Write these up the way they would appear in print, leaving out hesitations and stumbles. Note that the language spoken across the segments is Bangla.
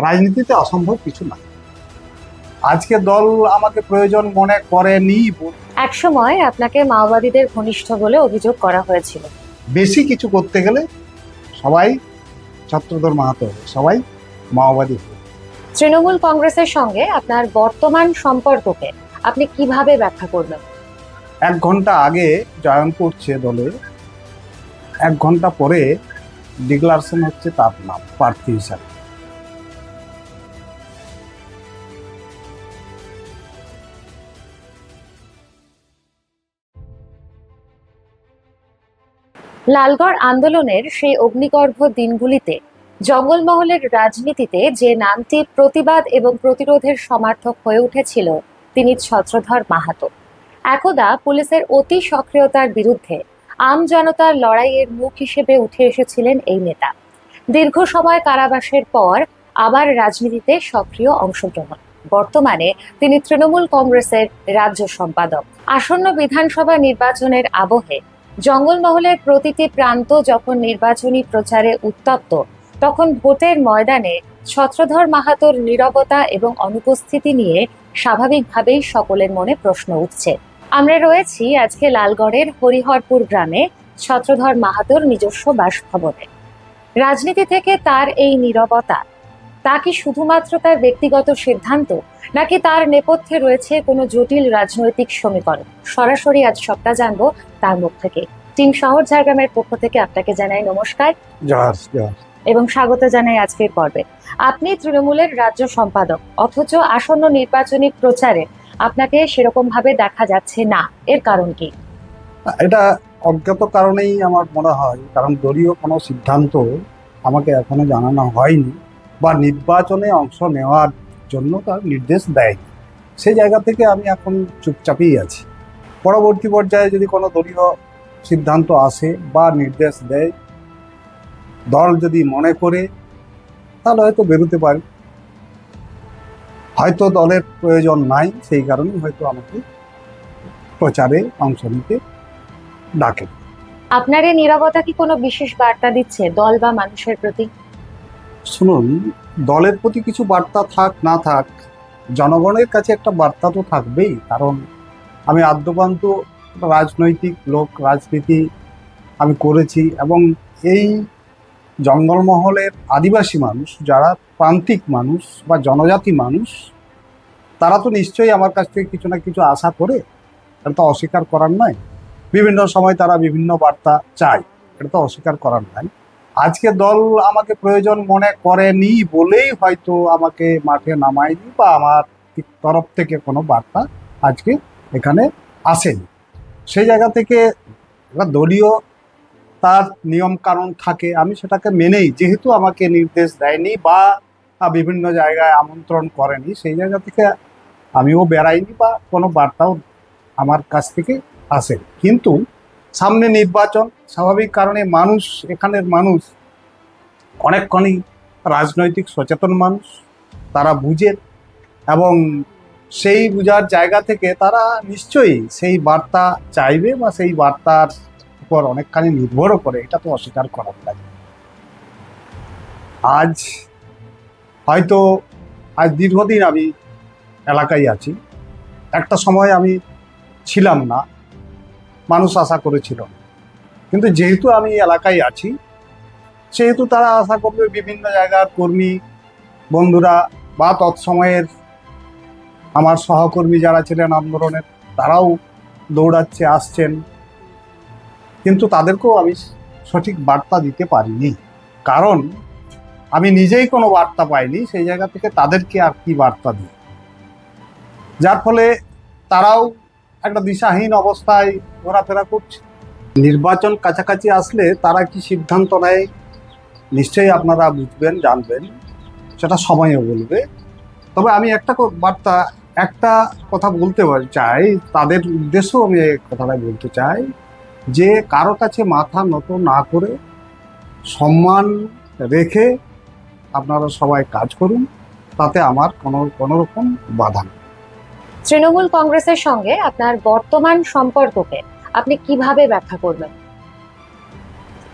রাজনীতিতে অসম্ভব কিছু না। আজকে দল আমাকে প্রয়োজন মনে করেনি। একসময় আপনাকে মাওবাদীদের ঘনিষ্ঠ বলে অভিযোগ করা হয়েছিল। বেশি কিছু করতে গেলে সবাই ছত্রধর মাহাতো হবে, সবাই মাওবাদী হবে। তৃণমূল কংগ্রেসের সঙ্গে আপনার বর্তমান সম্পর্ককে আপনি কিভাবে ব্যাখ্যা করবেন? 1 ঘন্টা আগে জয়েন করছে দলে, 1 ঘন্টা পরে ডিক্লারেশন হচ্ছে তার নাম প্রার্থী হিসাবে। লালগড় আন্দোলনের সেই অগ্নিগর্ভ দিনগুলিতে জঙ্গলমহলের রাজনীতিতে যে নামটি প্রতিবাদ এবং প্রতিরোধের সমার্থক হয়ে উঠেছিল তিনি ছত্রধর মাহাতো। একদা পুলিশের অতি সক্রিয়তার বিরুদ্ধে আম জনতার লড়াইয়ের মুখ হিসেবে উঠে এসেছিলেন এই নেতা। দীর্ঘ সময় কারাবাসের পর আবার রাজনীতিতে সক্রিয় অংশগ্রহণ। বর্তমানে তিনি তৃণমূল কংগ্রেসের রাজ্য সম্পাদক। আসন্ন বিধানসভা নির্বাচনের আবহে জঙ্গলমহলের প্রতিটি প্রান্ত যখন নির্বাচনী প্রচারে উত্তপ্ত, তখন ভোটের ময়দানে ছত্রধর মাহাতোর নীরবতা এবং অনুপস্থিতি নিয়ে স্বাভাবিকভাবেই সকলের মনে প্রশ্ন উঠছে। আমরা রয়েছি আজকে লালগড়ের হরিহরপুর গ্রামে ছত্রধর মাহাতোর নিজস্ব বাসভবনে। রাজনীতি থেকে তার এই নীরবতা, তা কি শুধুমাত্র তার ব্যক্তিগত সিদ্ধান্ত, নাকি তার নেপথ্যে রয়েছে কোনো জটিল রাজনৈতিক সমীকরণ? সরাসরি আজ সবটা জানবো তার মুখ থেকে। টিম শহর ঝাড়গ্রামের পক্ষ থেকে আপনাকে জানাই নমস্কার এবং স্বাগত জানাই আজকের পর্বে। আপনি তৃণমূলের রাজ্য সম্পাদক, অথচ আসন্ন নির্বাচনী প্রচারে আপনাকে সেরকম ভাবে দেখা যাচ্ছে না, এর কারণ কি? এটা অজ্ঞাত কারণেই আমার মনে হয়, কারণ দলীয় কোনো সিদ্ধান্ত আমাকে এখনো জানানো হয়নি বা নির্বাচনে অংশ নেওয়ার জন্য তার নির্দেশ দেয়নি। সেই জায়গা থেকে আমি এখন চুপচাপই আছি। পরবর্তী পর্যায়ে যদি কোনো দলীয় সিদ্ধান্ত আসে বা নির্দেশ দেয়, দল যদি মনে করে, তাহলে হয়তো বেরোতে পারি। হয়তো দলের প্রয়োজন নাই, সেই কারণেই হয়তো আমাকে প্রচারে অংশ নিতে ডাকে। আপনার এই নীরবতা কি কোনো বিশেষ বার্তা দিচ্ছে দল বা মানুষের প্রতি? শুনুন, দলের প্রতি কিছু বার্তা থাক না থাক, জনগণের কাছে একটা বার্তা তো থাকবেই। কারণ আমি আদ্যপান্ত রাজনৈতিক লোক, রাজনীতি আমি করেছি এবং এই জঙ্গলমহলের আদিবাসী মানুষ, যারা প্রান্তিক মানুষ বা জনজাতি মানুষ, তারা তো নিশ্চয়ই আমার কাছ থেকে কিছু না কিছু আশা করে, এটা তো অস্বীকার করার নয়। বিভিন্ন সময় তারা বিভিন্ন বার্তা চায়, এটা তো অস্বীকার করার নয়। আজকে দল আমাকে প্রয়োজন মনে করেনি বলেই হয়তো আমাকে মাঠে নামায়নি বা আমার তরফ থেকে কোনো বার্তা আজকে এখানে আসেনি। সেই জায়গা থেকে দলীয় তার নিয়ম কানুন থাকে, আমি সেটাকে মেনেই, যেহেতু আমাকে নির্দেশ দেয়নি বা বিভিন্ন জায়গায় আমন্ত্রণ করেনি, সেই জায়গা থেকে আমিও বেড়াইনি বা কোনো বার্তাও আমার কাছ থেকে আসে। কিন্তু সামনে নির্বাচন, স্বাভাবিক কারণে মানুষ, এখানের মানুষ অনেকক্ষণই রাজনৈতিক সচেতন মানুষ, তারা বুঝেন এবং সেই বুঝার জায়গা থেকে তারা নিশ্চয়ই সেই বার্তা চাইবে বা সেই বার্তার উপর অনেকখানি নির্ভরও করে, এটা তো অস্বীকার করার লাগে। আজ হয়তো দীর্ঘদিন আমি এলাকায় আছি, একটা সময় আমি ছিলাম না, মানুষ আশা করেছিল, কিন্তু যেহেতু আমি এলাকায় আছি সেহেতু তারা আশা করবে, বিভিন্ন জায়গার কর্মী বন্ধুরা বা তৎসময়ের আমার সহকর্মী যারা ছিলেন আন্দোলনের, তারাও দৌড়াচ্ছে, আসছেন, কিন্তু তাদেরকেও আমি সঠিক বার্তা দিতে পারিনি। কারণ আমি নিজেই কোনো বার্তা পাইনি, সেই জায়গা থেকে তাদেরকে আর কি বার্তা দিই, যার ফলে তারাও একটা দিশাহীন অবস্থায় ঘোরাফেরা করছে। নির্বাচন কাছাকাছি আসলে তারা কি সিদ্ধান্ত নেয় নিশ্চয়ই আপনারা বুঝবেন, জানবেন, সেটা সময়ও বলবে। তবে আমি একটা কথা বলতে চাই, তাদের উদ্দেশ্যেও আমি এই কথাটা বলতে চাই যে কারো কাছে মাথা নত না করে সম্মান রেখে আপনারা সবাই কাজ করুন, তাতে আমার কোনো রকম বাধা নেই। তৃণমূল কংগ্রেসের সঙ্গে আপনার বর্তমান সম্পর্ককে আপনি কিভাবে ব্যাখ্যা করবেন?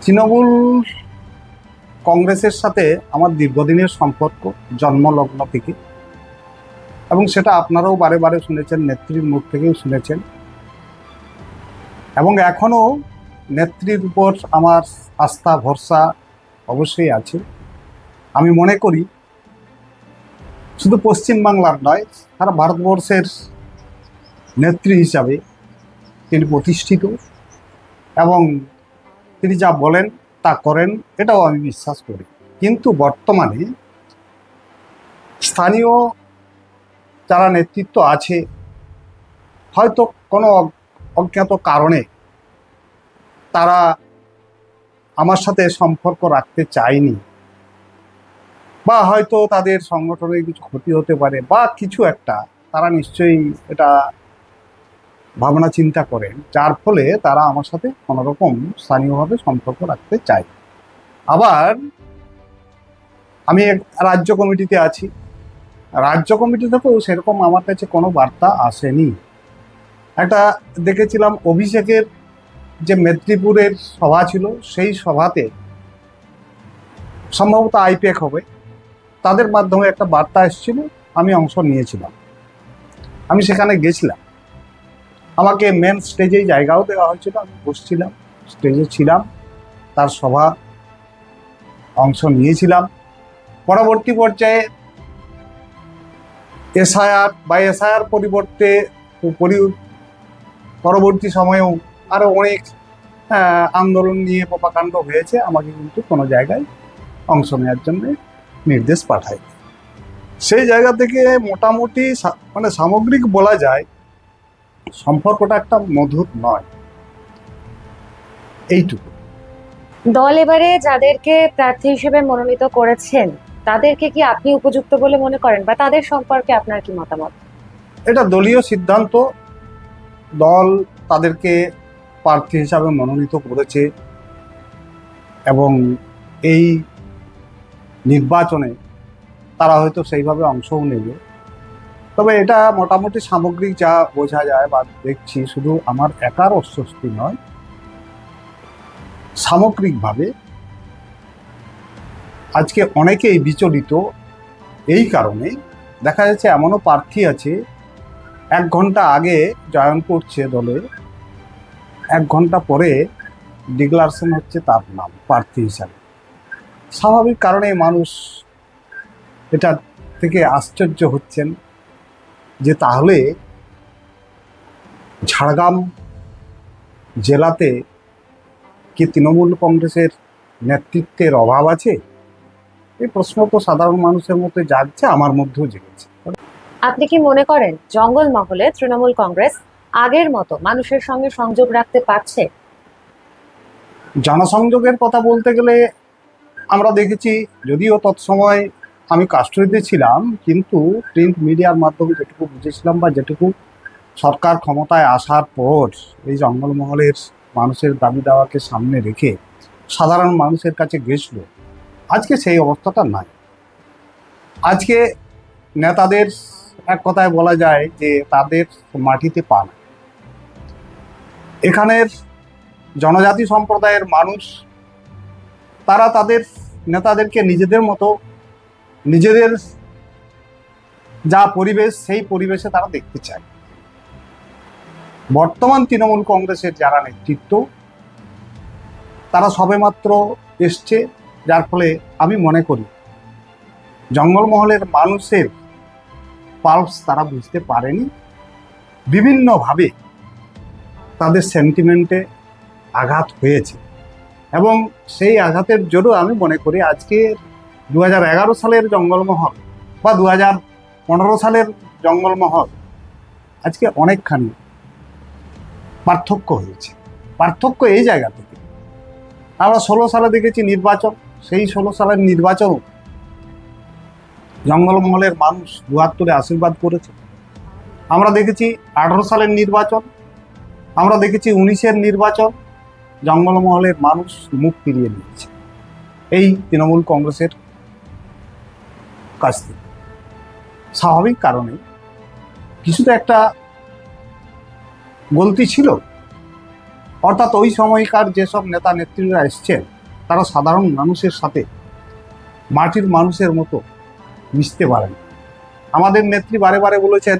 তৃণমূল কংগ্রেসের সাথে আমার দীর্ঘদিনের সম্পর্ক, জন্মলগ্ন থেকে, এবং সেটা আপনারাও বারে বারে শুনেছেন, নেত্রীর মুখ থেকেও শুনেছেন। এবং এখনও নেত্রীর উপর আমার আস্থা ভরসা অবশ্যই আছে। আমি মনে করি শুধু পশ্চিমবাংলার নয়, সারা ভারতবর্ষের নেত্রী হিসাবে তিনি প্রতিষ্ঠিত, এবং তিনি যা বলেন তা করেন, এটাও আমি বিশ্বাস করি। কিন্তু বর্তমানে স্থানীয় যারা নেতৃত্ব আছে, হয়তো কোনো অজ্ঞাত কারণে তারা আমার সাথে সম্পর্ক রাখতে চায়নি, বা হয়তো তাদের সংগঠনের কিছু ক্ষতি হতে পারে, বা কিছু একটা তারা নিশ্চয়ই এটা ভাবনা চিন্তা করেন, যার ফলে তারা আমার সাথে কোনোরকম স্থানীয়ভাবে সম্পর্ক রাখতে চায়। আবার আমি এক রাজ্য কমিটিতে আছি, রাজ্য কমিটি থেকেও সেরকম আমার কাছে কোনো বার্তা আসেনি। একটা দেখেছিলাম অভিষেকের যে মেদিনীপুরের সভা ছিল, সেই সভাতে সম্ভবত আইপ্যাক হবে, তাদের মাধ্যমে একটা বার্তা এসেছিল, আমি অংশ নিয়েছিলাম, আমি সেখানে গেছিলাম। আমাকে মেন স্টেজেই জায়গাও দেওয়া হয়েছিল, আমি বসছিলাম, স্টেজে ছিলাম, তার সভা অংশ নিয়েছিলাম। পরবর্তী পর্যায়ে এসআইআর পরিবর্তে পরবর্তী সময়েও আরও অনেক আন্দোলন নিয়ে প্রপাকাণ্ড হয়েছে, আমাকে কিন্তু কোনো জায়গায় অংশ নেওয়ার জন্য নির্দেশ পাঠায়। সেই জায়গা থেকে মোটামুটি মানে সামগ্রিক বলা যায় সম্পর্কটা একটা মধুর নয়, এইটুকু। দল এবারে যাদেরকে প্রার্থী হিসেবে মনোনীত করেছেন, তাদেরকে কি আপনি উপযুক্ত বলে মনে করেন, বা তাদের সম্পর্কে আপনার কি মতামত? এটা দলীয় সিদ্ধান্ত, দল তাদেরকে প্রার্থী হিসাবে মনোনীত করেছে, এবং এই নির্বাচনে তারা হয়তো সেইভাবে অংশও নেবে। তবে এটা মোটামুটি সামগ্রিক যা বোঝা যায় বা দেখছি, শুধু আমার একার অস্বস্তি নয়, সামগ্রিকভাবে আজকে অনেকেই বিচলিত। এই কারণে দেখা যাচ্ছে এমনও প্রার্থী আছে 1 ঘন্টা আগে জয়েন করছে দলে, 1 ঘন্টা পরে ডিক্লারেশন হচ্ছে তার নাম প্রার্থী হিসাবে। স্বাভাবিক কারণে মানুষ এটা থেকে আশ্চর্য হচ্ছেন যে তাহলে ঝাড়গ্রাম জেলাতে কি তৃণমূল কংগ্রেসের নেতৃত্বের অভাব আছে? এই প্রশ্ন তো সাধারণ মানুষের মধ্যে জাগছে, আমার মধ্যেও জেগেছে। আপনি কি মনে করেন জঙ্গলমহলে তৃণমূল কংগ্রেস আগের মতো মানুষের সঙ্গে সংযোগ রাখতে পারছে? জনসংযোগের কথা বলতে গেলে আমরা দেখেছি, যদিও তৎসময় আমি কাস্টডিতে ছিলাম, কিন্তু প্রিন্ট মিডিয়ার মাধ্যমে যেটুকু বুঝেছিলাম, বা যেটুকু সরকার ক্ষমতায় আসার পর এই জঙ্গলমহলের মানুষের দাবি দাওয়াকে সামনে রেখে সাধারণ মানুষের কাছে গেছিল, আজকে সেই অবস্থাটা নাই। আজকে নেতাদের এক কথায় বলা যায় যে তাদের মাটিতে পা নাই। এখানের জনজাতি সম্প্রদায়ের মানুষ, তারা তাদের নেতাদেরকে নিজেদের মতো, নিজেদের যা পরিবেশ, সেই পরিবেশে তারা দেখতে চায়। বর্তমান তৃণমূল কংগ্রেসের যারা নেতৃত্ব, তারা সবেমাত্র এসছে, যার ফলে আমি মনে করি জঙ্গলমহলের মানুষের পালস তারা বুঝতে পারেনি। বিভিন্নভাবে তাদের সেন্টিমেন্টে আঘাত হয়েছে, এবং সেই আঘাতের জন্য আমি মনে করি আজকে 2011 সালের জঙ্গলমহল বা 2015 সালের জঙ্গলমহল আজকে অনেকখানি পার্থক্য হয়েছে। পার্থক্য এই জায়গা থেকে, আমরা 16 সালে দেখেছি নির্বাচন, সেই 16 সালের নির্বাচন জঙ্গলমহলের মানুষ দুহাত তুলে আশীর্বাদ করেছে। আমরা দেখেছি 18 সালের নির্বাচন, আমরা দেখেছি 19-এর নির্বাচন, জঙ্গলমহলের মানুষ মুখ ফিরিয়ে নিয়েছে এই তৃণমূল কংগ্রেসের কাছ থেকে। স্বাভাবিক কারণে কিছু তো একটা গলতি ছিল, অর্থাৎ ওই সময়কার যেসব নেতা নেত্রীরা এসছেন, তারা সাধারণ মানুষের সাথে মাটির মানুষের মতো মিশতে পারেন। আমাদের নেত্রী বারে বারে বলেছেন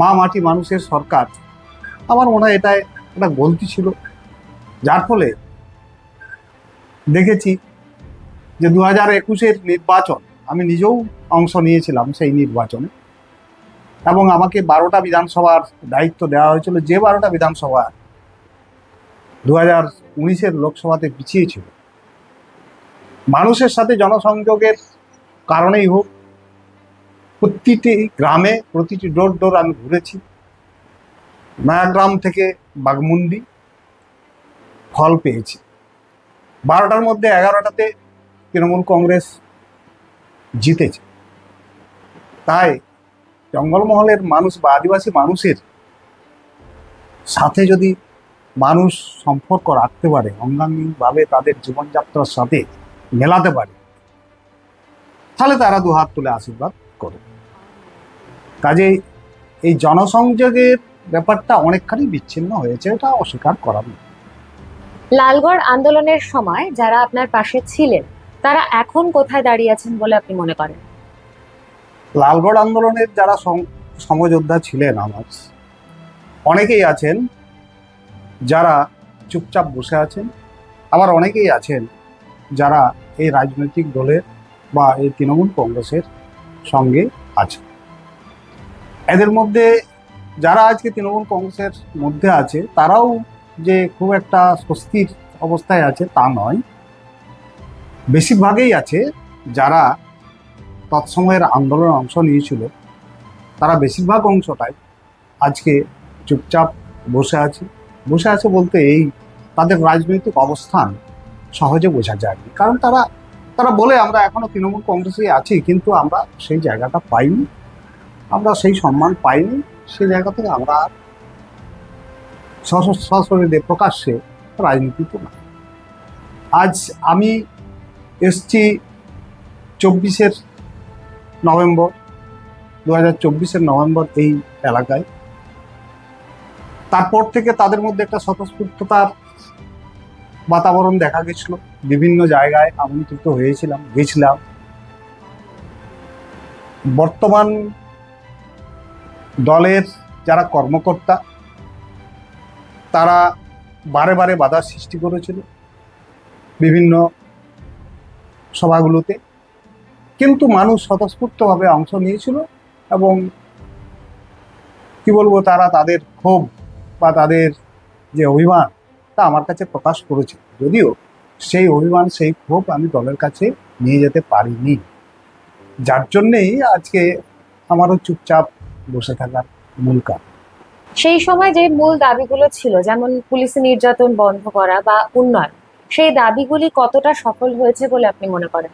মা মাটি মানুষের সরকার। আমার মনে হয় এটাই একটা গলতি ছিল, যার ফলে দেখেছি যে 2021-এর নির্বাচন, আমি নিজেও অংশ নিয়েছিলাম সেই নির্বাচনে, এবং আমাকে 12টা বিধানসভার দায়িত্ব দেওয়া হয়েছিল, যে 12টা বিধানসভা 2019-এর লোকসভাতে পিছিয়ে ছিল। মানুষের সাথে জনসংযোগের কারণেই হোক, প্রতিটি গ্রামে প্রতিটি ডোর ডোর আমি ঘুরেছি, নয়াগ্রাম থেকে বাগমুন্ডি, ফল পেয়েছি। 12টার মধ্যে 11টাতে তৃণমূল কংগ্রেস জিতেছে। তাই জঙ্গলমহলের মানুষ বা আদিবাসী মানুষের সাথে যদি মানুষ সম্পর্ক রাখতে পারে, অঙ্গাঙ্গিভাবে তাদের জীবনযাত্রার সাথে মেলাতে পারে, তাহলে তারা দুহাত তুলে আশীর্বাদ করে। কাজেই এই জনসংযোগের ব্যাপারটা অনেকখানি বিচ্ছিন্ন হয়েছে, এটা অস্বীকার করার নয়। লালগড় আন্দোলনের সময় যারা আপনার পাশে ছিলেন তারা এখন কোথায় দাঁড়িয়ে আছেন বলে আপনি মনে করেন? লালগড় আন্দোলনের যারা সমযোদ্ধা ছিলেন আমার, অনেকেই আছেন যারা চুপচাপ বসে আছেন, আবার অনেকেই আছেন যারা এই রাজনৈতিক দলের বা এই তৃণমূল কংগ্রেসের সঙ্গে আছেন। এদের মধ্যে যারা আজকে তৃণমূল কংগ্রেসের মধ্যে আছে তারাও যে খুব একটা স্বস্তির অবস্থায় আছে তা নয়। বেশিরভাগই আছে যারা তৎসময়ের আন্দোলনে অংশ নিয়েছিল, তারা বেশিরভাগ অংশটাই আজকে চুপচাপ বসে আছে। বসে আছে বলতে এই তাদের রাজনৈতিক অবস্থান সহজে বোঝা যায়নি, কারণ তারা বলে আমরা এখনো তৃণমূল কংগ্রেসে আছি, কিন্তু আমরা সেই জায়গাটা পাইনি, আমরা সেই সম্মান পাইনি, সেই জায়গা থেকে আমরা সশরীরে প্রকাশ্যে রাজনীতিতে না। আজ আমি এসছি 24-এর নভেম্বর, 2024-এর নভেম্বর এই এলাকায়। তারপর থেকে তাদের মধ্যে একটা স্বতঃস্ফূর্ততার বাতাবরণ দেখা গেছিল। বিভিন্ন জায়গায় আমন্ত্রিত গেছিলাম। বর্তমান দলের যারা কর্মকর্তা তারা বারে বারে বাধার সৃষ্টি করেছিল বিভিন্ন সভাগুলোতে, কিন্তু মানুষ স্বতঃস্ফূর্তভাবে অংশ নিয়েছিল এবং কি বলবো, তারা তাদের ক্ষোভ বা তাদের যে অভিমান তা আমার কাছে প্রকাশ করেছিল, যদিও সেই অভিমান সেই ক্ষোভ আমি দলের কাছে নিয়ে যেতে পারিনি, যার জন্যেই আজকে আমারও চুপচাপ বসে থাকার মূল কারণ। সেই সময় যে মূল দাবিগুলো ছিল, যেমন পুলিশি নির্যাতন বন্ধ করা বা উন্নয়ন, সেই দাবিগুলি কতটা সফল হয়েছে বলে আপনি মনে করেন?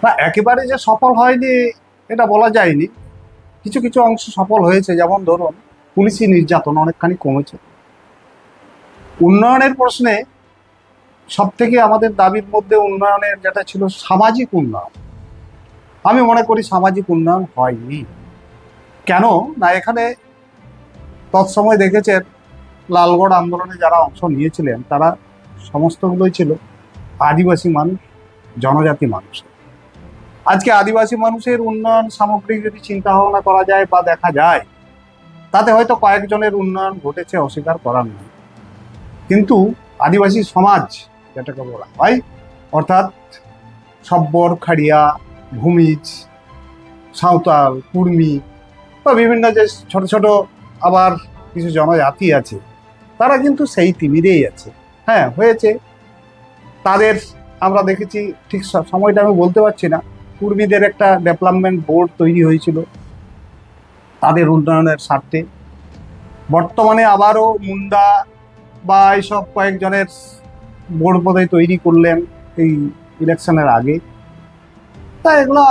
না, একেবারে যে সফল হয়নি এটা বলা যায়নি। কিছু কিছু অংশ সফল হয়েছে, যেমন ধরুন পুলিশি নির্যাতন অনেকখানি কমেছে। উন্নয়নের প্রশ্নে সব থেকে আমাদের দাবির মধ্যে উন্নয়নের যেটা ছিল সামাজিক উন্নয়ন, আমি মনে করি সামাজিক উন্নয়ন হয়নি। কেন না, এখানে তৎসময় দেখেছেন লালগড় আন্দোলনে যারা অংশ নিয়েছিলেন তারা সমস্তগুলোই ছিল আদিবাসী মানুষ, জনজাতি মানুষ। আজকে আদিবাসী মানুষের উন্নয়ন সামগ্রিক যদি চিন্তা ভাবনা করা যায় বা দেখা যায়, তাতে হয়তো কয়েকজনের উন্নয়ন ঘটেছে, অস্বীকার করার নয়। কিন্তু আদিবাসী সমাজ যেটাকে বলা হয়, অর্থাৎ সব্বর, খাড়িয়া, ভূমিজ, সাঁওতাল, কুর্মি বা বিভিন্ন যে ছোট ছোট আবার কিছু জনজাতি আছে, তারা কিন্তু সেই তিমিরেই আছে। হ্যাঁ, হয়েছে তাদের, আমরা দেখেছি, ঠিক সময়টা আমি বলতে পারছি না, কুর্মীদের একটা ডেভেলপমেন্ট বোর্ড তৈরি হয়েছিল তাদের উন্নয়নের স্বার্থে। বর্তমানে আবারও মুন্ডা বা এইসব কয়েকজনের বোর্ড বোধহয় তৈরি করলেন এই ইলেকশনের আগে। তা এগুলো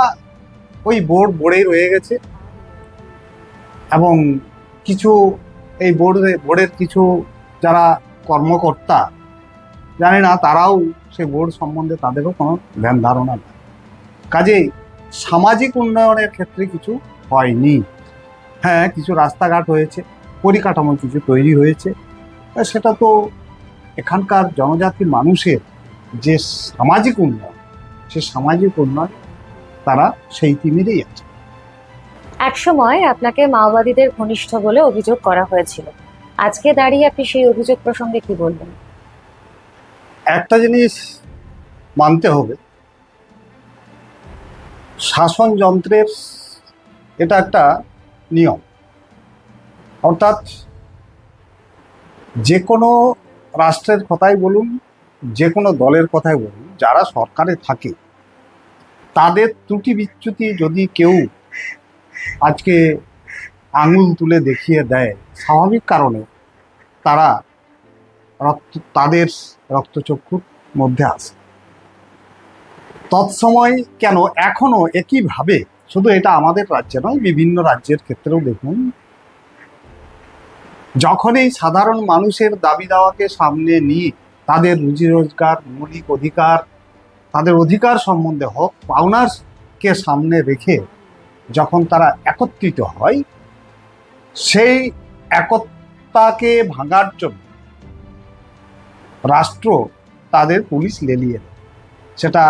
ওই বোর্ডেই রয়ে গেছে, এবং কিছু এই বোর্ডের কিছু যারা কর্মকর্তা, জানি না তারাও সেই বোর্ড সম্বন্ধে তাদেরও কোনো ধ্যান ধারণা নেই। কাজেই সামাজিক উন্নয়নের ক্ষেত্রে কিছু হয়নি। হ্যাঁ, কিছু রাস্তাঘাট হয়েছে, পরিকাঠামো কিছু তৈরি হয়েছে, সেটা তো এখানকার জনজাতির মানুষের যে সামাজিক উন্নয়ন সে সামাজিক উন্নয়ন, তারা সেই তিমিরই আছে। একসময় আপনাকে মাওবাদীদের ঘনিষ্ঠ বলে অভিযোগ করা হয়েছিল। আজকে দাঁড়িয়ে আপনি সেই অভিযোগ প্রসঙ্গে কি বলবেন? একটা জিনিস মানতে হবে, শাসন যন্ত্রের এটা একটা নিয়ম। অর্থাৎ যে কোনো রাষ্ট্রের কথাই বলুন, যে কোনো দলের কথাই বলুন, যারা সরকারে থাকে তাদের ত্রুটি বিচ্যুতি যদি কেউ আজকে আঙুল তুলে দেখিয়ে দেয়, স্বাভাবিক কারণে তারা তাদের রক্তচক্ষুর মধ্যে আসে। তৎসময় কেন এখনো একইভাবে, শুধু এটা আমাদের রাজ্যে নয়, বিভিন্ন রাজ্যের ক্ষেত্রেও দেখুন, যখনই সাধারণ মানুষের দাবি দাওয়াকে সামনে নিয়ে তাদের রুজি রোজগার, মৌলিক অধিকার, তাদের অধিকার সম্বন্ধে হক পাওনারকে সামনে রেখে যখন তারা একত্রিত হয়, সেই একতাকে ভাঙার জন্য রাষ্ট্র তাদের পুলিশ লেলিয়ে দেয়। সেটা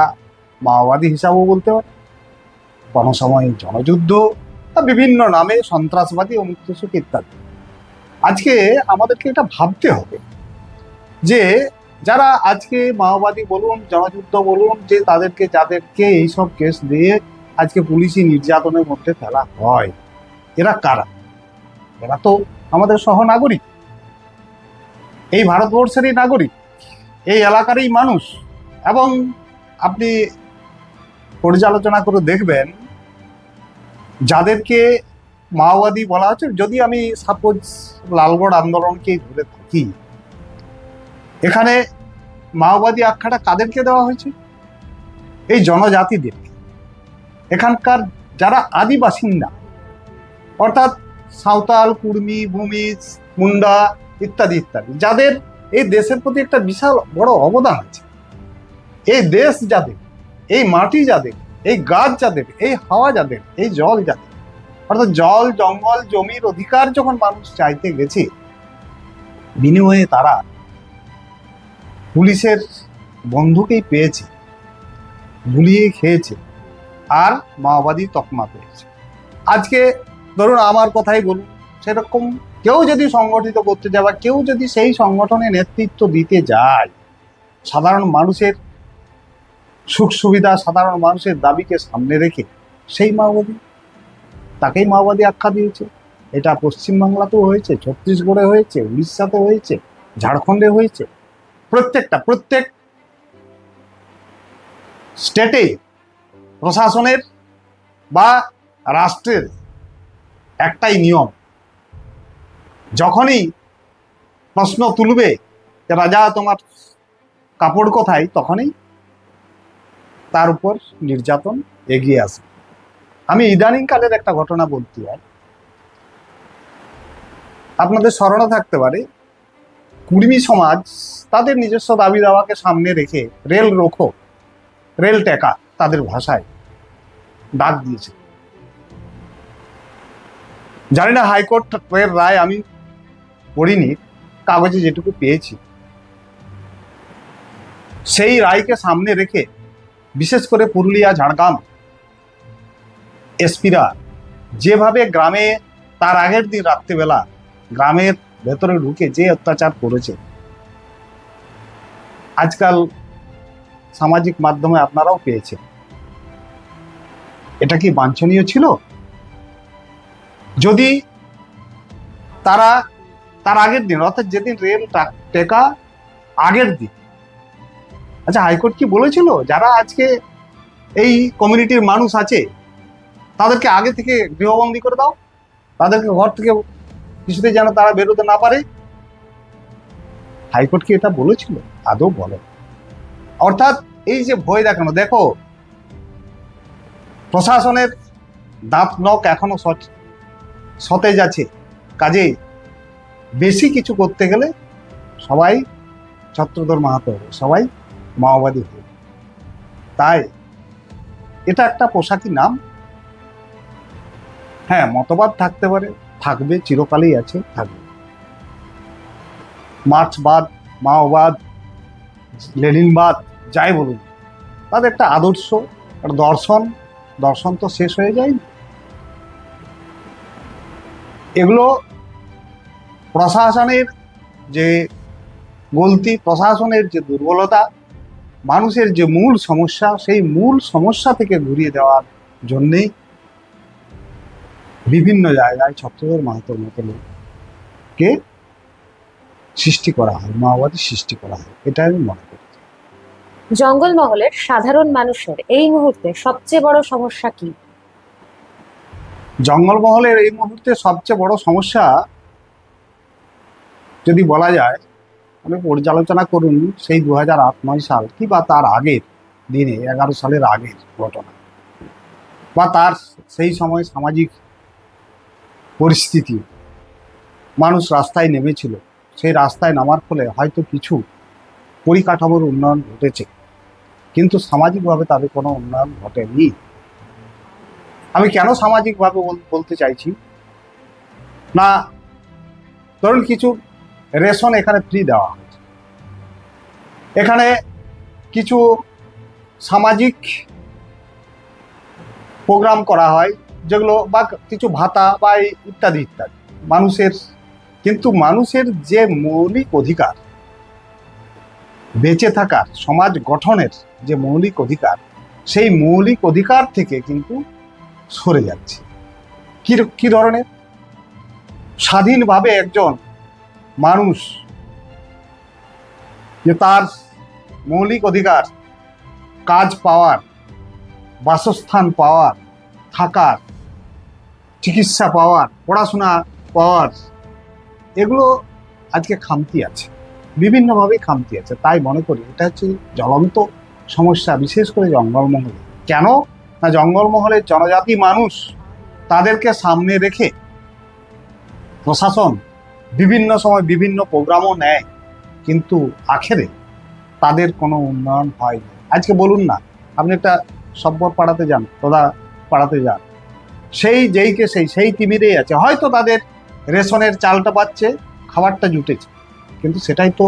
মাওবাদী হিসাবেও বলতে পারে, গণসাময়িক জনযুদ্ধ, বা বিভিন্ন নামে সন্ত্রাসবাদী ও মুক্তিযুদ্ধ ইত্যাদি। আজকে আমাদেরকে এটা ভাবতে হবে যে যারা আজকে মাওবাদী বলুন, জনযুদ্ধ বলুন, যে যাদেরকে এইসব কেস দিয়ে আজকে পুলিশি নির্যাতনের মধ্যে ফেলা হয়, এরা কারা? এরা তো আমাদের সহনাগরিক, এই ভারতবর্ষেরই নাগরিক, এই এলাকারই মানুষ। এবং আপনি পর্যালোচনা করে দেখবেন, যাদেরকে মাওবাদী বলা হচ্ছে, যদি আমি সাপোজ লালগড় আন্দোলনকেই ধরে থাকি, এখানে মাওবাদী আখ্যাটা কাদেরকে দেওয়া হয়েছে? এই জনজাতিদেরকে, এখানকার যারা আদি বাসিন্দা, অর্থাৎ সাঁওতাল, কুর্মি, ভূমিজ, মুন্ডা ইত্যাদি ইত্যাদি, যাদের এই দেশের প্রতি একটা বিশাল বড় অবদান আছে। এই দেশ যাদের, এই মাটি যাদের, এই গাছ যাদের, এই হাওয়া যাদের, এই জল যাদের, অর্থাৎ জল, জঙ্গল, জমির অধিকার যখন মানুষ চাইতে গেছে, বিনিময়ে তারা পুলিশের বন্ধুকেই পেয়েছে, ভুলিয়ে খেয়েছে, আর মাওবাদী তকমা পেয়েছে। আজকে ধরুন আমার কথাই বলুন, সেরকম কেউ যদি সংগঠিত করতে যায় বা কেউ যদি সেই সংগঠনে নেতৃত্ব দিতে যায়, সাধারণ মানুষের সুখ সুবিধা, সাধারণ মানুষের দাবিকে সামনে রেখে, সেই মাওবাদী, তাকেই মাওবাদী আখ্যা দিয়েছে। এটা পশ্চিমবাংলাতেও হয়েছে, ছত্তিশগড়ে হয়েছে, উড়িষ্যাতে হয়েছে, ঝাড়খণ্ডে হয়েছে। প্রত্যেক স্টেটে প্রশাসনের বা রাষ্ট্রের একটাই নিয়ম, যখনই প্রশ্ন তুলবে যে রাজা তোমার কাপড় কোথায়, তখনই তার উপর নির্যাতন এগিয়ে আসে। আমি ইদানিংকালের একটা ঘটনা বলতে চাই, আপনাদের স্মরণে থাকতে পারে, কুর্মী সমাজ তাদের নিজস্ব দাবি দাওয়াকে সামনে রেখে রেল রোখো, রেল টেকা তাদের ভাষায় ডাক দিয়েছে। জানি না হাইকোর্টের রায় আমি পড়িনি, কাগজে যেটুকু পেয়েছি, সেই রায়কে সামনে রেখে বিশেষ করে পুরুলিয়া, ঝাড়গ্রাম এসপিরা যেভাবে গ্রামে তার আগের দিন রাত্রিবেলা গ্রামের ভেতরে ঢুকে যে অত্যাচার করেছে, আজকাল সামাজিক মাধ্যমে আপনারাও পেয়েছেন। এটা কি বাঞ্ছনীয় ছিল? যদি তারা তার আগের দিন, অর্থাৎ যেদিন রেল টেকা আগের দিন, আচ্ছা হাইকোর্ট কি বলেছিল যারা আজকে এই কমিউনিটির মানুষ আছে তাদেরকে আগে থেকে গৃহবন্দী করে দাও, তাদেরকে ঘর থেকে কিছুতে যেন তারা বেরোতে না পারে? হাইকোর্ট কি এটা বলেছিল? আদৌ বলে। অর্থাৎ এই যে ভয় দেখানো, দেখো প্রশাসনের দাঁত নখ এখনো সতেজ আছে, কাজে বেশি কিছু করতে গেলে সবাই ছত্রধর মাহাতো হবে, সবাই মাওবাদী হবে। তাই এটা একটা পোশাকি নাম। হ্যাঁ, মতবাদ থাকতে পারে, থাকবে, চিরকালই আছে, থাকবে। মার্ক্সবাদ, মাওবাদ, লেনিনবাদ, যাই বলুন, তাদের একটা আদর্শ, একটা দর্শন, দর্শন তো শেষ হয়ে যায়। এগুলো প্রশাসনের যে গলতি, প্রশাসনের যে দুর্বলতা, মানুষের যে মূল সমস্যা, সেই মূল সমস্যা থেকে ঘুরিয়ে দেওয়ার জন্যেই বিভিন্ন জায়গায় ছত্রধর মাহাতোর মতো লোককে সৃষ্টি করা হয়, মাওবাদী সৃষ্টি করা হয়, এটা আমি মনে করি। জঙ্গলমহলের সাধারণ মানুষের এই মুহূর্তে সবচেয়ে বড় সমস্যা কি? জঙ্গলমহলের এই মুহূর্তে সবচেয়ে বড় সমস্যা যদি বলা যায়, আমি পর্যালোচনা করুন সেই 2008-9 সাল কি বা তার আগের দিনে, 11 সালের আগের ঘটনা বা তার সেই সময় সামাজিক পরিস্থিতি, মানুষ রাস্তায় নেমেছিল, সেই রাস্তায় নামার ফলে হয়তো কিছু পরিকাঠামোর উন্নয়ন ঘটেছে, কিন্তু সামাজিকভাবে তাদের কোনো উন্নয়ন ঘটেনি। আমি কেন সামাজিকভাবে বলতে চাইছি না, ধরুন কিছু রেশন এখানে ফ্রি দেওয়া হয়েছে, এখানে কিছু সামাজিক প্রোগ্রাম করা হয় যেগুলো, বা কিছু ভাতা বা ইত্যাদি ইত্যাদি মানুষের, কিন্তু মানুষের যে মৌলিক অধিকার, বেঁচে থাকার, সমাজ গঠনের যে মৌলিক অধিকার, সেই মৌলিক অধিকার থেকে কিন্তু সরে যাচ্ছে। কি ধরনের? স্বাধীনভাবে একজন মানুষ যে তার মৌলিক অধিকার, কাজ পাওয়ার, বাসস্থান পাওয়ার, থাকার, চিকিৎসা পাওয়ার, পড়াশোনা পাওয়ার, এগুলো আজকে খামতি আছে, বিভিন্নভাবে খামতি আছে। তাই মনে করি এটা হচ্ছে জ্বলন্ত সমস্যা, বিশেষ করে জঙ্গলমহলে। কেন না, জঙ্গলমহলের জনজাতি মানুষ, তাদেরকে সামনে রেখে প্রশাসন বিভিন্ন সময় বিভিন্ন প্রোগ্রামও নেয়, কিন্তু আখেরে তাদের কোনো উন্নয়ন হয় না। আজকে বলুন না, আপনি একটা সব্বর পাড়াতে যান, তোদা পাড়াতে যান, সেই যেইকে সেই তিমিরেই আছে, হয়তো তাদের রেশনের চালটা পাচ্ছে, খাবারটা জুটেছে, কিন্তু সেটাই তো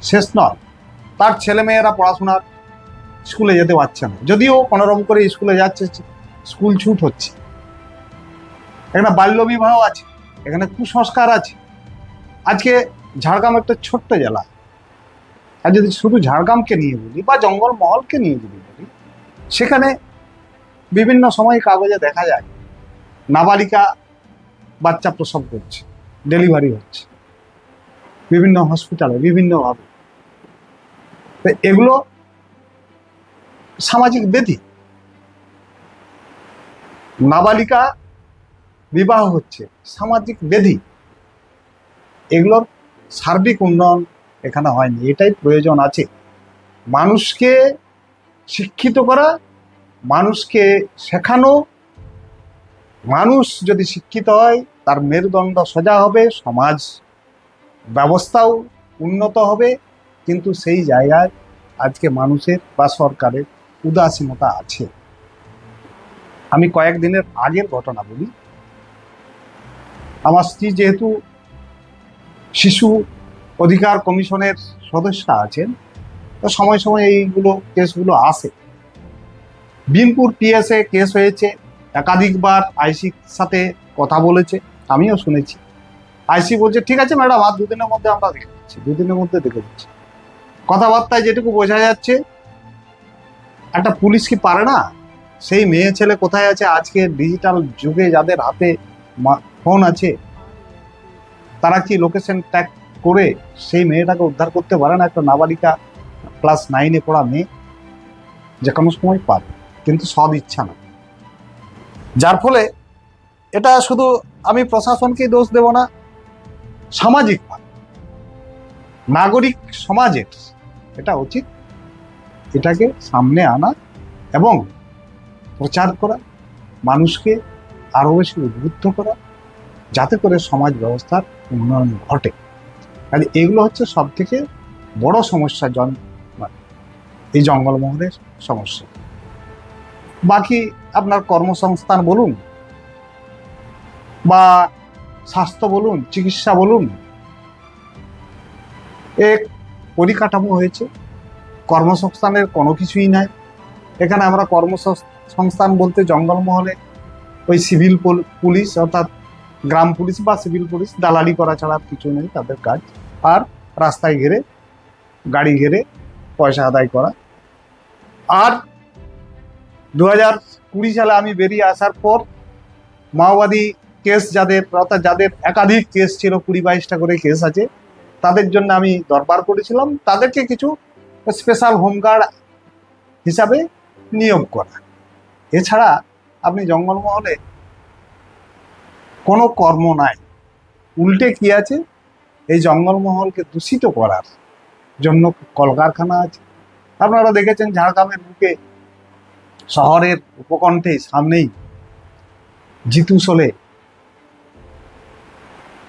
শেষ নয়। তার ছেলেমেয়েরা পড়াশোনার স্কুলে যেতে পারছে না, যদিও কোনোরকম করে স্কুলে যাচ্ছে, স্কুল ছুট হচ্ছে। এখানে বাল্যবিবাহ আছে, এখানে কুসংস্কার আছে। আজকে ঝাড়গ্রাম একটা ছোট্ট জেলা, আর যদি শুধু ঝাড়গ্রামকে নিয়ে বলি বা জঙ্গলমহলকে নিয়ে যদি বলি, সেখানে বিভিন্ন সময় কাগজে দেখা যায় নাবালিকা বাচ্চা প্রসব করছে, ডেলিভারি হচ্ছে বিভিন্ন হসপিটালে বিভিন্নভাবে। তো এগুলো সামাজিক ব্যাধি। নাবালিকা বিবাহ হচ্ছে সামাজিক ব্যাধি, এগুলোর সার্বিক উন্নয়ন এখানে হয়নি। এটাই প্রয়োজন আছে, মানুষকে শিক্ষিত করা, মানুষকে শেখানো। মানুষ যদি শিক্ষিত হয়, তার মেরুদণ্ড সোজা হবে, সমাজ ব্যবস্থাও উন্নত হবে। কিন্তু সেই জায়গায় আজকে মানুষের বা সরকারের উদাসীনতা আছে। আমি কয়েকদিনের আগের ঘটনা বলি। আমার স্ত্রী যেহেতু শিশু অধিকার কমিশনের সদস্য আছেন, তো সময় সময় এইগুলো কেসগুলো আসে। বিনপুর পিএসএ কেস হয়েছে, একাধিকবার আইসির সাথে কথা বলেছে, আমিও শুনেছি। আইসি বলছে ঠিক আছে ম্যাডাম, আর দুদিনের মধ্যে আমরা দেখে দিচ্ছি, দুদিনের মধ্যে দেখে দিচ্ছি। কথাবার্তায় যেটুকু বোঝা যাচ্ছে, একটা পুলিশ কি পারে না সেই মেয়ে ছেলে কোথায় আছে? আজকে ডিজিটাল যুগে যাদের হাতে ফোন আছে, তারা কি লোকেশন ট্র্যাক করে সেই মেয়েটাকে উদ্ধার করতে পারে না? একটা নাবালিকা ক্লাস 9-এ পড়া মেয়ে যে কোনো সময় পারে, কিন্তু সদ ইচ্ছা না। যার ফলে এটা শুধু আমি প্রশাসনকেই দোষ দেব না, সামাজিকভাবে নাগরিক সমাজের এটা উচিত এটাকে সামনে আনা এবং প্রচার করা, মানুষকে আরো বেশি উদ্বুদ্ধ করা, যাতে করে সমাজ ব্যবস্থার উন্নয়ন ঘটে। কাজে এগুলো হচ্ছে সব থেকে বড় সমস্যা, এই জঙ্গলমহলের সমস্যা। বাকি আপনার কর্মসংস্থান বলুন বা স্বাস্থ্য বলুন, চিকিৎসা বলুন, এক পরিকাঠামো হয়েছে, কর্মসংস্থানের কোনো কিছুই নাই। এখানে আমরা কর্মসংস্থান বলতে জঙ্গলমহলে ওই সিভিল পুলিশ অর্থাৎ গ্রাম পুলিশ বা সিভিল পুলিশ দালালি করা ছাড়া আর কিছু নেই তাদের কাজ। আর রাস্তায় ঘেরে গাড়ি ঘেরে পয়সা আদায় করা। আর 2020 সালে আমি বেরিয়ে আসার পর মাওবাদী কেস যাদের অর্থাৎ যাদের একাধিক কেস ছিল, 20-22টা করে কেস আছে, তাদের জন্য আমি দরবার করেছিলাম তাদেরকে কিছু স্পেশাল হোমগার্ড হিসাবে নিয়োগ করা। এছাড়া আপনি জঙ্গলমহলে কোনো কর্ম নাই। উল্টে কি আছে, এই জঙ্গলমহলকে দূষিত করার জন্য কলকারখানা আছে। আপনারা দেখেছেন ঝাড়গ্রামের বুকে শহরের উপকণ্ঠে সামনেই জিতুসলে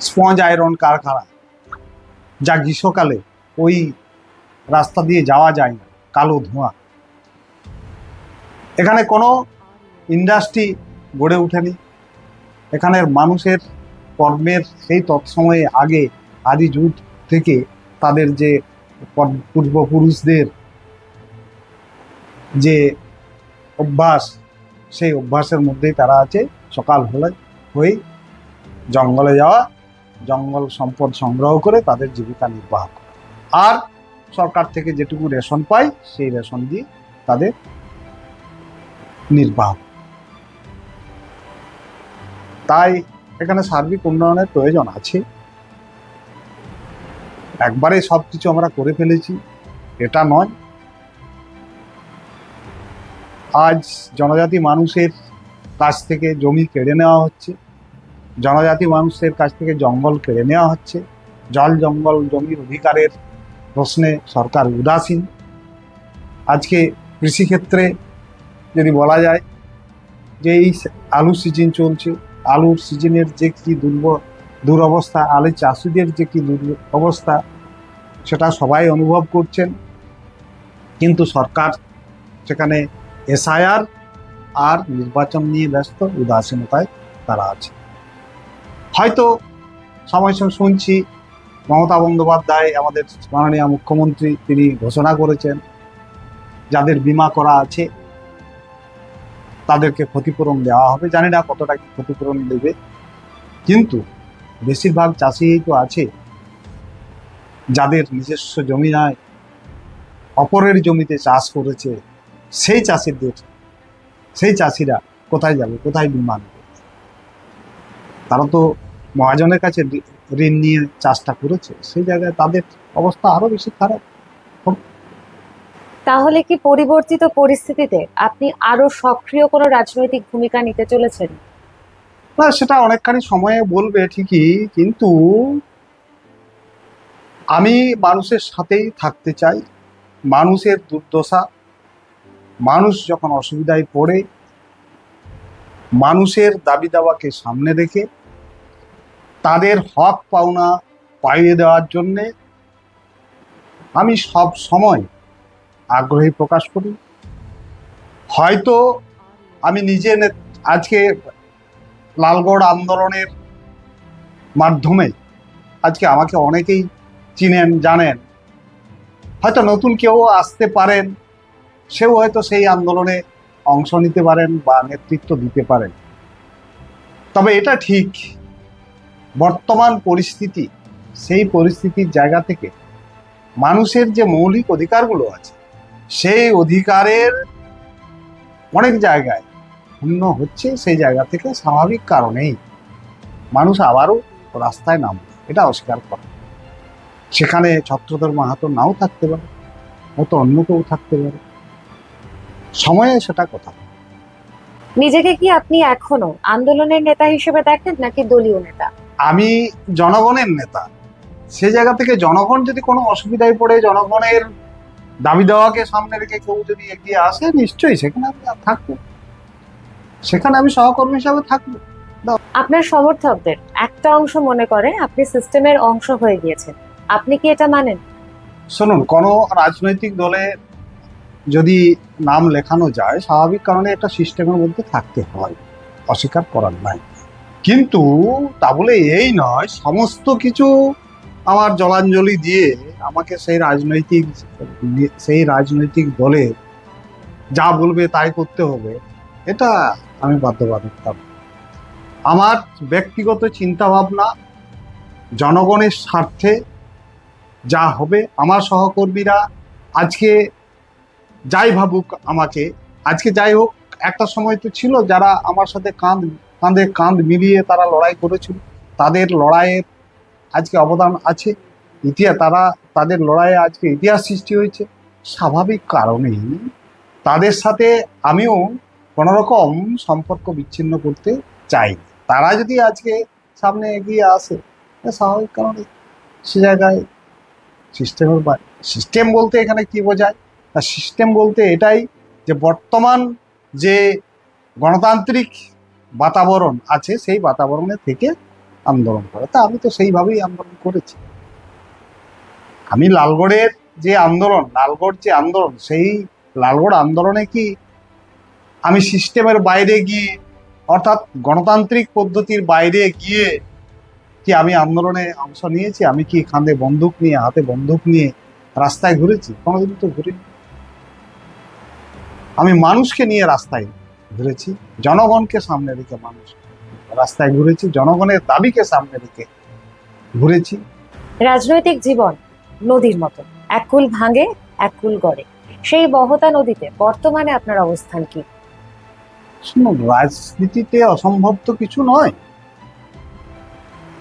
স্পঞ্জ আয়রন কারখানা, যা গ্রীষ্মকালে ওই রাস্তা দিয়ে যাওয়া যায় না, কালো ধোঁয়া। এখানে কোনো ইন্ডাস্ট্রি গড়ে ওঠেনি। এখানের মানুষের কর্মের সেই তৎসময়ে আগে আদি যুগ থেকে তাদের যে পূর্বপুরুষদের যে অভ্যাস, সেই অভ্যাসের মধ্যেই তারা আছে। সকাল হয়ে জঙ্গলে যাওয়া, জঙ্গল সম্পদ সংগ্রহ করে তাদের জীবিকা নির্বাহ করা, আর সরকার থেকে যেটুকু রেশন পায় সেই রেশন দিয়ে তাদের নির্বাহ। তাই এখানে সার্বিক উন্নয়নের প্রয়োজন আছে। একবারে সব কিছু আমরা করে ফেলেছি এটা নয়। আজ জনজাতি মানুষের কাছ থেকে জমি কেড়ে নেওয়া হচ্ছে, জনজাতি মানুষের কাছ থেকে জঙ্গল কেড়ে নেওয়া হচ্ছে। জল জঙ্গল জমির অধিকারের প্রশ্নে সরকার উদাসীন। আজকে কৃষিক্ষেত্রে যদি বলা যায় যে এই আলু সিজন চলছে, আলুর সিজনের যে কি দুরবস্থা, আলু চাষিদের যে কি দুরবস্থা, সেটা সবাই অনুভব করছেন। কিন্তু সরকার সেখানে এসআইআর আর নির্বাচন নিয়ে ব্যস্ত, উদাসীনতায় তারা আছে। হয়তো সময় শুনছি মমতা বন্দ্যোপাধ্যায় আমাদের মাননীয় মুখ্যমন্ত্রী তিনি ঘোষণা করেছেন যাদের বীমা করা আছে তাদেরকে ক্ষতিপূরণ দেওয়া হবে। জানি না কতটা কি ক্ষতিপূরণ দেবে, কিন্তু বেশিরভাগ চাষি তো আছে যাদের নিজস্ব জমি নয়, অপরের জমিতে চাষ করেছে। সেই চাষিরা কোথায় যাবে, কোথায় বীমা নেবে? তারা তো মহাজনের কাছে ঋণ নিয়ে চাষটা করেছে, সেই জায়গায় তাদের অবস্থা আরো বেশি খারাপ। তাহলে কি পরিবর্তিত পরিস্থিতিতে আপনি আরো সক্রিয় কোনো রাজনৈতিক ভূমিকা নিতে চলেছেন? না, সেটা অনেকখানি সময়ে বলবে ঠিকই, কিন্তু আমি মানুষের সাথেই থাকতে চাই। মানুষের দুর্দশা, মানুষ যখন অসুবিধায় পড়ে, মানুষের দাবি দাওয়াকে সামনে রেখে তাদের হক পাওনা পাইয়ে দেওয়ার জন্যে আমি সব সময় আগ্রহী প্রকাশ করি। হয়তো আমি নিজে আজকে লালগড় আন্দোলনের মাধ্যমে আজকে আমাকে অনেকেই চিনেন, জানেন। হয়তো নতুন কেউ আসতে পারেন, সেও হয়তো সেই আন্দোলনে অংশ নিতে পারেন বা নেতৃত্ব দিতে পারেন। তবে এটা ঠিক, বর্তমান পরিস্থিতি, সেই পরিস্থিতির জায়গা থেকে মানুষের যে মৌলিক অধিকারগুলো আছে, সেই অধিকারের অনেক জায়গায় ক্ষুণ্ণ হচ্ছে। সেই জায়গা থেকে স্বাভাবিক কারণেই মানুষ আবারও রাস্তায় নামবে, এটা অস্বীকার করে। সেখানে ছত্রধর মাহাতো নাও থাকতে পারে, হয়তো অন্য কেউ থাকতে পারে, সময়ে সেটা কথা। নিজেকে কি আপনি এখনো আন্দোলনের নেতা হিসেবে দেখেন নাকি দলীয় নেতা? আমি জনগণের নেতা। সে জায়গা থেকে জনগণ যদি কোনো অসুবিধায় পড়ে, জনগণের দাবি দেওয়াকে সামনে রেখে কেউ যদি এগিয়ে আসে, নিশ্চয়ই সেখানে আমি থাকবো, সেখানে আমি সহকর্মী হিসাবে থাকবো। আপনার সমর্থকদের একটা অংশ মনে করে আপনি সিস্টেমের অংশ হয়ে গিয়েছেন, আপনি কি এটা মানেন? শুনুন, কোনো রাজনৈতিক দলে যদি নাম লেখানো যায়, স্বাভাবিক কারণে একটা সিস্টেমের মধ্যে থাকতে হয়, অস্বীকার করার নাই। কিন্তু তা বলে এই নয় সমস্ত কিছু আমার জলাঞ্জলি দিয়ে আমাকে সেই রাজনৈতিক দলে যা বলবে তাই করতে হবে, এটা আমি বাধ্যবাধকতা। আমার ব্যক্তিগত চিন্তা ভাবনা জনগণের স্বার্থে যা হবে। আমার সহকর্মীরা আজকে যাই ভাবুক আমাকে, আজকে যাই হোক, একটা সময় তো ছিল যারা আমার সাথে কাঁধে কাঁধ মিলিয়ে তারা লড়াই করেছিল, তাদের লড়াইয়ের আজকে অবদান আছে। তাদের লড়াইয়ে আজকে ইতিহাস সৃষ্টি হয়েছে। স্বাভাবিক কারণেই তাদের সাথে আমিও কোনো রকম সম্পর্ক বিচ্ছিন্ন করতে চাই না। তারা যদি আজকে সামনে এগিয়ে আসে, স্বাভাবিক কারণে সে জায়গায় সিস্টেম বলতে এখানে কি বোঝায়? সিস্টেম বলতে এটাই যে বর্তমান যে গণতান্ত্রিক বাতাবরণ আছে সেই বাতাবরণে থেকে আন্দোলন করে। তা আমি তো সেইভাবেই আন্দোলন করেছি। আমি লালগড়ের যে আন্দোলন সেই লালগড় আন্দোলনে কি আমি সিস্টেমের বাইরে গিয়ে, অর্থাৎ গণতান্ত্রিক পদ্ধতির বাইরে গিয়ে কি আমি আন্দোলনে অংশ নিয়েছি? আমি কি হাতে বন্দুক নিয়ে রাস্তায় ঘুরেছি? কোনোদিন তো ঘুরিনি। আমি মানুষকে নিয়ে রাস্তায় ঘুরেছি, জনগণকে সামনে রেখে রাস্তায় ঘুরেছি, জনগণের দাবিকে সামনে রেখে ঘুরেছি। রাজনৈতিক জীবন নদীর মতো, এক কূল ভাঙে এক কূল গড়ে। সেই বহতা নদীতে বর্তমানে আপনার অবস্থান কি? শুনুন, রাজনীতিতে অসম্ভব তো কিছু নয়,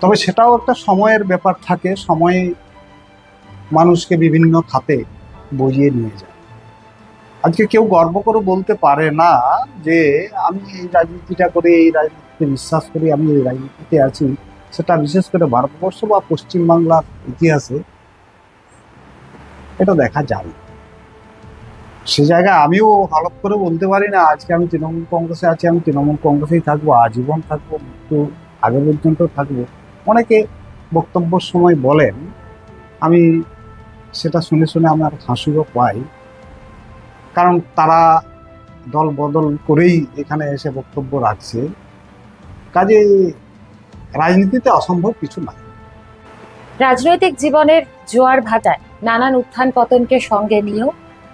তবে সেটাও একটা সময়ের ব্যাপার থাকে। সময়ে মানুষকে বিভিন্ন খাতে বজিয়ে নিয়ে যায়। আজকে কেউ গর্ব করে বলতে পারে না যে আমি এই রাজনীতিটা করে, এই রাজনীতিতে বিশ্বাস করি, আমি এই রাজনীতিতে আছি। সেটা বিশেষ করে ভারতবর্ষ বা পশ্চিমবাংলার ইতিহাসে এটা দেখা যায়। সে জায়গায় আমিও হলফ করে বলতে পারি না আজকে আমি তৃণমূল কংগ্রেসে আছি, আমি তৃণমূল কংগ্রেসেই থাকবো, আজীবন থাকবো, মৃত্যু আগে পর্যন্ত থাকবো। অনেকে বক্তব্যের সময় বলেন, আমি সেটা শুনে আমার হাসিও পাই, কারণ তারা দল বদল করেই এখানে এসে বক্তব্য রাখছে। কাজে রাজনীতিতে অসম্ভব কিছু না। রাজনৈতিক জীবনের জোয়ার ভাটায় নানান উত্থান পতনকে সঙ্গে নিয়েও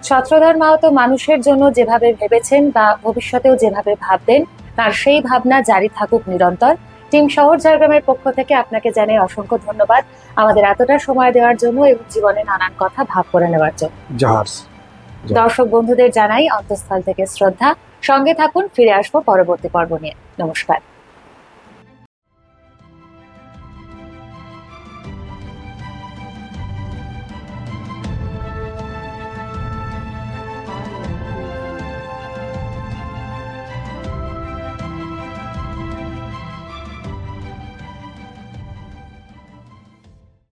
ছত্রধর মাহাতো মানুষের জন্য যেভাবে ভেবেছেন বা ভবিষ্যতেও যেভাবে ভাববেন, তার সেই ভাবনা জারি থাকুক নিরন্তর। টিম শহর ঝাড়গ্রামের পক্ষ থেকে আপনাকে জানাই অসংখ্য ধন্যবাদ আমাদের এতটা সময় দেওয়ার জন্য এবং জীবনে নানান কথা ভাগ করে নেওয়ার জন্য। জাহাজ দর্শক বন্ধুদের জানাই অন্তঃস্থল থেকে শ্রদ্ধা। সঙ্গে থাকুন, ফিরে আসবো পরবর্তী পর্ব নিয়ে। নমস্কার।